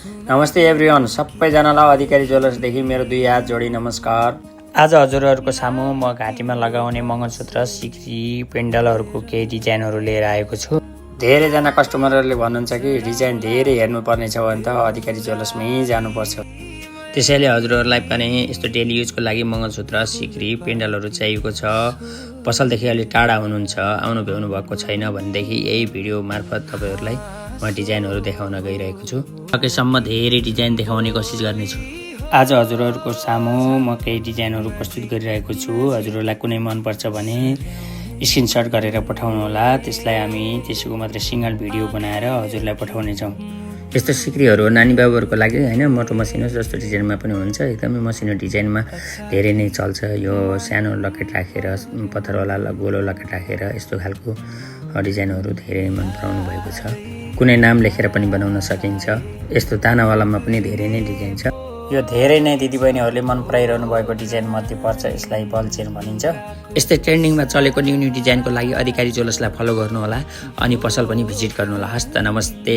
नमस्ते एभ्रिवान, सबैजनालाई अधिकारी ज्वेलर्सदेखि मेरो 2 हात जोडी नमस्कार। आज हजुरहरूको सामु म घाँटीमा लगाउने मङ्गलसूत्र, सिक्री, पेन्डलहरूको केही डिजाइनहरू लिएर आएको छु। धेरैजना कस्टमरहरूले भन्नुहुन्छ कि डिजाइन धेरै हेर्नुपर्ने छ भने त अधिकारी ज्वेलर्समै जानुपर्छ। त्यसैले हजुरहरूलाई पनि यस्तो डेली युजको लागि मङ्गलसूत्र, सिक्री, पेन्डलहरू चाहिएको छ। पसलदेखि अलि टाढा हुनुहुन्छ, आउनु भ्याउनु भएको छैन भनेदेखि यही भिडियो मार्फत तपाईँहरूलाई म डिजाइनहरू देखाउन गइरहेको छु। सकेसम्म धेरै डिजाइन देखाउने कोसिस गर्नेछु। आज हजुरहरूको सामु म केही डिजाइनहरू प्रस्तुत गरिरहेको छु। हजुरहरूलाई कुनै मनपर्छ भने स्क्रिनसट गरेर पठाउनुहोला। त्यसलाई हामी त्यसको मात्रै सिङ्गल भिडियो बनाएर हजुरलाई पठाउनेछौँ। यस्तो सिक्रीहरू नानी बाबुहरूको लागि होइन, मोटो मसिनो जस्तो डिजाइनमा पनि हुन्छ। एकदमै मसिनो डिजाइनमा धेरै नै चल्छ। यो सानो लकेट राखेर, पत्थरवाला गोलो लकेट राखेर यस्तो खालको डिजाइनहरू धेरै मन पराउनु भएको छ। कुनै नाम लेखेर पनि बनाउन सकिन्छ। यस्तो तानावालामा पनि धेरै नै डिजाइन छ। यो धेरै नै दिदीबहिनीहरूले मन पराइरहनु भएको डिजाइन मध्ये पर्छ। यसलाई बल चेन भनिन्छ। यस्तै ट्रेन्डिङमा चलेको न्यू डिजाइनको लागि अधिकारी ज्वेलर्सलाई फलो गर्नुहोला अनि पसल पनि भिजिट गर्नुहोला। हस्त नमस्ते।